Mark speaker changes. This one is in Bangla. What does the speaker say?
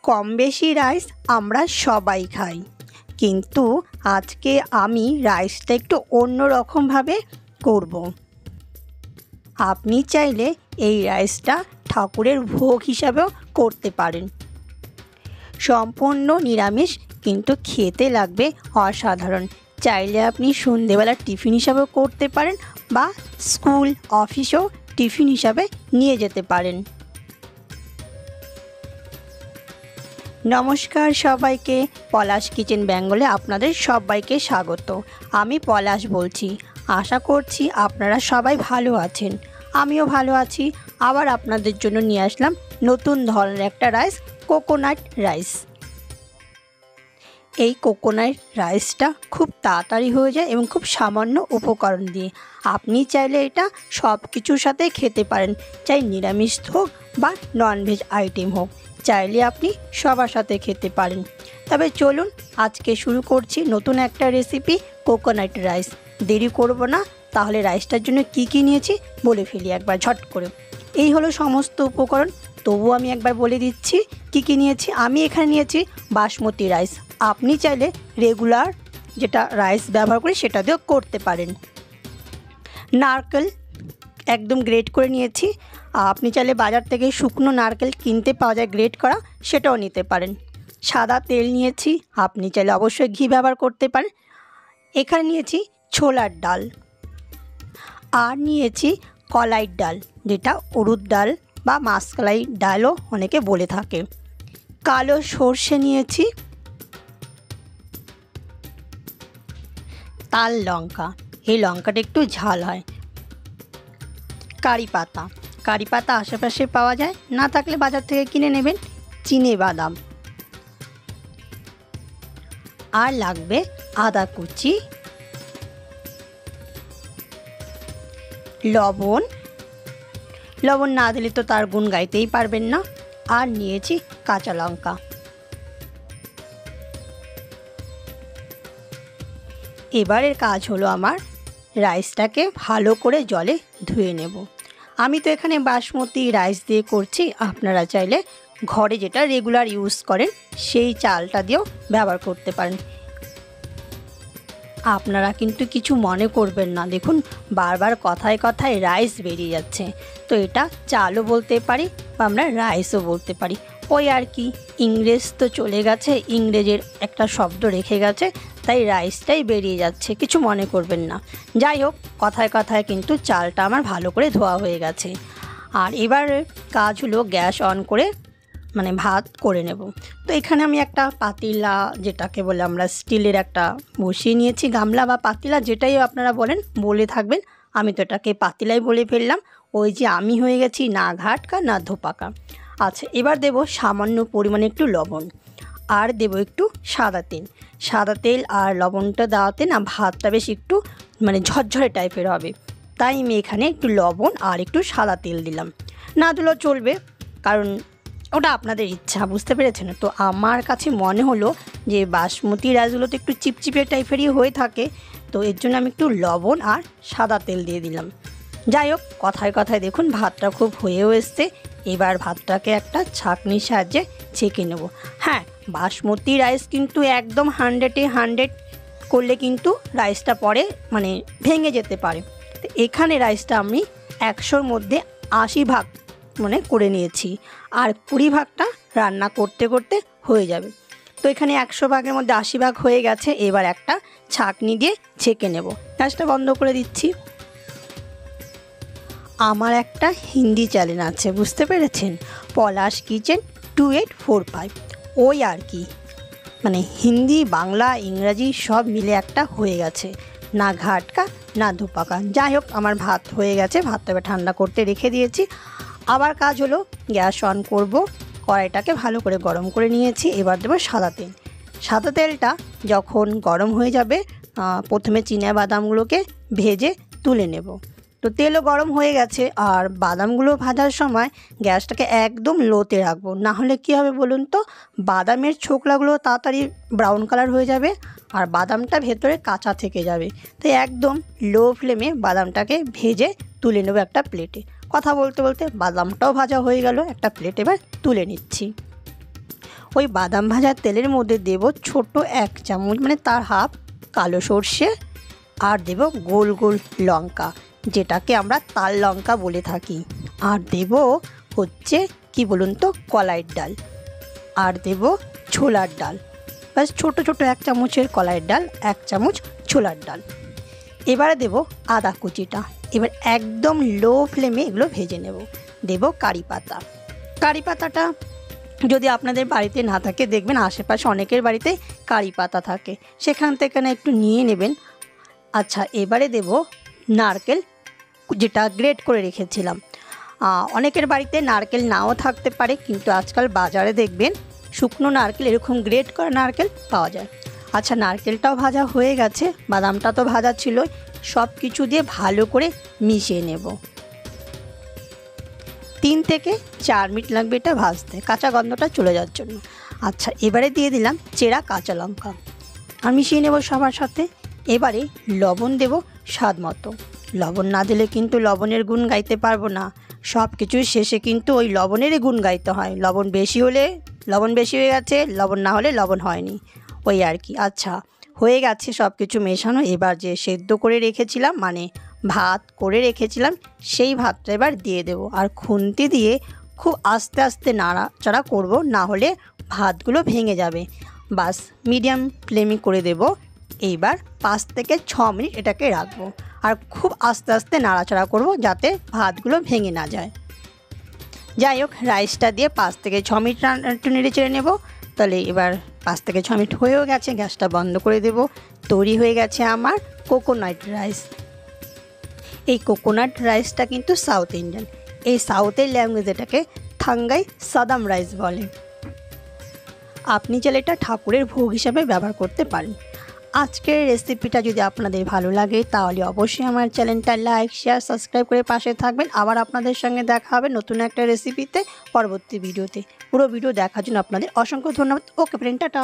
Speaker 1: কম বেশি রাইস আমরা সবাই খাই, কিন্তু আজকে আমি রাইসটা একটু অন্য রকমভাবে করব। আপনি চাইলে এই রাইসটা ঠাকুরের ভোগ হিসাবেও করতে পারেন। সম্পূর্ণ নিরামিষ, কিন্তু খেতে লাগবে অসাধারণ। চাইলে আপনি সন্ধেবেলা টিফিন হিসাবেও করতে পারেন বা স্কুল অফিসেও টিফিন হিসাবে নিয়ে যেতে পারেন। নমস্কার সবাইকে, পলাশ কিচেন বেঙ্গলে আপনাদের সবাইকে স্বাগত। আমি পলাশ বলছি। আশা করছি আপনারা সবাই ভালো আছেন, আমিও ভালো আছি। আবার আপনাদের জন্য নিয়ে আসলাম নতুন ধরনের একটা রাইস, কোকোনাট রাইস। এই কোকোনাট রাইসটা খুব তাড়াতাড়ি হয়ে যায় এবং খুব সামান্য উপকরণ দিয়ে। আপনি চাইলে এটা সব কিছুর সাথে খেতে পারেন, চাই নিরামিষ হোক বা ননভেজ আইটেম হোক, চাইলে আপনি সবার সাথে খেতে পারেন। তবে চলুন আজকে শুরু করছি নতুন একটা রেসিপি, কোকোনাট রাইস। দেরি করব না, তাহলে রাইসটার জন্য কি কি নিয়েছি বলে ফেলি একবার ঝট করে। এই হলো সমস্ত উপকরণ, তবুও আমি একবার বলে দিচ্ছি কি কি নিয়েছি। আমি এখানে নিয়েছি বাসমতি রাইস। আপনি চাইলে রেগুলার যেটা রাইস ব্যবহার করি সেটা দিয়েও করতে পারেন। নারকেল একদম গ্রেট করে নিয়েছি। আপনি চাইলে বাজার থেকে শুকনো নারকেল কিনতে পাওয়া যায় গ্রেট করা, সেটাও নিতে পারেন। সাদা তেল নিয়েছি, আপনি চাইলে অবশ্যই ঘি ব্যবহার করতে পারেন। এখানে নিয়েছি ছোলার ডাল, আর নিয়েছি কলাইয়ের ডাল, যেটা উড়দ ডাল বা মাসকলাই ডালও অনেকে বলে থাকে। কালো সর্ষে নিয়েছি, তাল লঙ্কা, এই লঙ্কাটা একটু ঝাল হয়। কারি পাতা, কারি পাতা আশেপাশে পাওয়া যায়, না থাকলে বাজার থেকে কিনে নেবেন। চিনে বাদাম, আর লাগবে আদা কুচি, লবণ। লবণ না দিলে তো তার গুণ গাইতেই পারবেন না। আর নিয়েছি কাঁচা লঙ্কা। এবারের কাজ হলো আমার রাইসটাকে ভালো করে জলে ধুয়ে নেব। আমি তো এখানে বাসমতি রাইস দিয়ে করছি, আপনারা চাইলে ঘরে যেটা রেগুলার ইউজ করেন সেই চালটা দিয়েও ব্যবহার করতে পারেন। আপনারা কিন্তু কিছু মনে করবেন না, দেখুন বারবার কথায় কথায় রাইস বেরিয়ে যাচ্ছে, তো এটা চালও বলতে পারি বা আমরা রাইসও বলতে পারি। ওই আর কি, ইংরেজ তো চলে গেছে, ইংরেজের একটা শব্দ রেখে গেছে, তাই রাইসটাই বেরিয়ে যাচ্ছে, কিছু মনে করবেন না। যাই হোক, কথায় কথায় কিন্তু চালটা আমার ভালো করে ধোয়া হয়ে গেছে। আর এবার কাজ হলো গ্যাস অন করে ভাত করে নেব। তো এখানে আমি একটা পাতিলা, যেটাকে বলে আমরা স্টিলের একটা বসিয়ে নিয়েছি, গামলা বা পাতিলা যেটাই আপনারা বলে থাকবেন। আমি তো এটাকে পাতিলাই বলে ফেললাম, ওই যে আমি হয়ে গেছি না ঘাটকা না ধোপাকা। আচ্ছা, এবার দেব সামান্য পরিমাণে একটু লবণ, আর দেব একটু সাদা তেল। সাদা তেল আর লবণটা দেওয়াতে না ভাতটা বেশ একটু ঝরঝরে টাইপের হবে, তাই আমি এখানে একটু লবণ আর একটু সাদা তেল দিলাম। না দিলেও চলবে, কারণ ওটা আপনাদের ইচ্ছা, বুঝতে পেরেছেন। তো আমার কাছে মনে হলো যে বাসমতি রাইসগুলো তো একটু চিপচিপে টাইপেরই হয়ে থাকে, তো এর জন্য আমি একটু লবণ আর সাদা তেল দিয়ে দিলাম। যাই হোক, কথায় কথায় দেখুন ভাতটা খুব হয়েও এসছে। এবার ভাতটাকে একটা ছাঁকনির সাহায্যে ছেঁকে নেব। হ্যাঁ, বাসমতি রাইস কিন্তু একদম 100-এ 100 করলে কিন্তু রাইসটা পরে ভেঙে যেতে পারে। তো এখানে রাইসটা আমি 100-র মধ্যে 80 ভাগ করে নিয়েছি, আর 20 ভাগটা রান্না করতে করতে হয়ে যাবে। তো এখানে 100 ভাগের মধ্যে 80 ভাগ হয়ে গেছে। এবার একটা ছাঁকনি দিয়ে ছেঁকে নেব। গ্যাসটা বন্ধ করে দিচ্ছি। আমার একটা হিন্দি চ্যানেল আছে, বুঝতে পেরেছেন, পলাশ কিচেন 2845। ওই আর কি, হিন্দি বাংলা ইংরাজি সব মিলে একটা হয়ে গেছে, না ঘাটকা না ধোপাকা। যাই হোক, আমার ভাত হয়ে গেছে, ভাতটা এবার ঠান্ডা করতে রেখে দিয়েছি। আবার কাজ হলো গ্যাস অন করব, কড়াইটাকে ভালো করে গরম করে নিয়েছি। এবার দেবো সাদা তেল। সাদা তেলটা যখন গরম হয়ে যাবে, প্রথমে চিনা বাদামগুলোকে ভেজে তুলে নেব। তো তেলও গরম হয়ে গেছে, আর বাদামগুলো ভাজার সময় গ্যাসটাকে একদম লোতে রাখবো, না হলে কী হবে বলুন তো, বাদামের ছোকলাগুলো তাড়াতাড়ি ব্রাউন কালার হয়ে যাবে আর বাদামটা ভেতরে কাঁচা থেকে যাবে। তাই একদম লো ফ্লেমে বাদামটাকে ভেজে তুলে নেবো একটা প্লেটে। কথা বলতে বলতে বাদামটাও ভাজা হয়ে গেল, একটা প্লেটে এবার তুলে নিচ্ছি। ওই বাদাম ভাজার তেলের মধ্যে দেব ছোট 1 চামচ মানে তার হাফ কালো সর্ষে, আর দেব গোল গোল লঙ্কা যেটাকে আমরা তাল লঙ্কা বলে থাকি, আর দেব হচ্ছে কি বলুন তো কলাইয়ের ডাল, আর দেব ছোলার ডাল। ব্যাস ছোট ছোট 1 চামচের কলাইয়ের ডাল, 1 চামচ ছোলার ডাল। এবারে দেব আদা কুচিটা। এবার একদম লো ফ্লেমে এগুলো ভেজে নেব। দেব কারি পাতা। কারি পাতাটা যদি আপনাদের বাড়িতে না থাকে, দেখবেন আশেপাশে অনেকের বাড়িতে কারি পাতা থাকে, সেখান থেকে না একটু নিয়ে নেবেন। আচ্ছা, এবারে দেব নারকেল যেটা গ্রেট করে রেখেছিলাম। অনেকের বাড়িতে নারকেল নাও থাকতে পারে, কিন্তু আজকাল বাজারে দেখবেন শুকনো নারকেল, এরকম গ্রেট করা নারকেল পাওয়া যায়। আচ্ছা, নারকেলটাও ভাজা হয়ে গেছে, বাদামটা তো ভাজা ছিল, সব কিছু দিয়ে ভালো করে মিশিয়ে নেব। 3 থেকে 4 মিনিট লাগবে এটা ভাজতে, কাঁচা গন্ধটা চলে যাওয়ার জন্য। আচ্ছা, এবারে দিয়ে দিলাম চেরা কাঁচা লঙ্কা আর মিশিয়ে নেব সবার সাথে। এবারে লবণ দেব স্বাদ মতো। লবণ না দিলে কিন্তু লবণের গুণ গাইতে পারবো না। সব কিছুর শেষে কিন্তু ওই লবণেরই গুণ গাইতে হয়। লবণ বেশি হলে লবণ বেশি হয়ে গেছে, লবণ না হলে লবণ হয়নি, ওই আর কি। আচ্ছা, হয়ে গেছে সব কিছু মেশানো। এবার যে সেদ্ধ করে রেখেছিলাম, মানে ভাত করে রেখেছিলাম, সেই ভাতটা এবার দিয়ে দেব। আর খুন্তি দিয়ে খুব আস্তে আস্তে নাড়াচাড়া করব, না হলে ভাতগুলো ভেঙে যাবে। বাস মিডিয়াম ফ্লেমে করে দেব। এইবার 5 থেকে 6 মিনিট এটাকে রাখবো, আর খুব আস্তে আস্তে নাড়াচাড়া করব যাতে ভাতগুলো ভেঙে না যায়। যাই হোক, রাইসটা দিয়ে 5 থেকে 6 মিনিট একটু নেড়ে চেড়ে নেব। তাহলে এবার 5 থেকে 6 মিনিট হয়েও গেছে, গ্যাসটা বন্ধ করে দেব। তৈরি হয়ে গেছে আমার কোকোনাট রাইস। এই কোকোনাট রাইসটা কিন্তু সাউথ ইন্ডিয়ান, এই সাউথের ল্যাঙ্গুয়েজ এটাকে থাঙ্গাই সাদাম রাইস বলে। আপনি চাইলে এটা ঠাকুরের ভোগ হিসাবে ব্যবহার করতে পারেন। আজকের রেসিপিটা যদি আপনাদের ভালো লাগে তাহলে অবশ্যই আমার চ্যানেলটা লাইক, শেয়ার, সাবস্ক্রাইব করে পাশে থাকবেন। আবার আপনাদের সঙ্গে দেখা হবে নতুন একটা রেসিপিতে পরবর্তী ভিডিওতে। পুরো ভিডিও দেখার জন্য আপনাদের অসংখ্য ধন্যবাদ। ওকে ফ্রেন্ড, টাটা।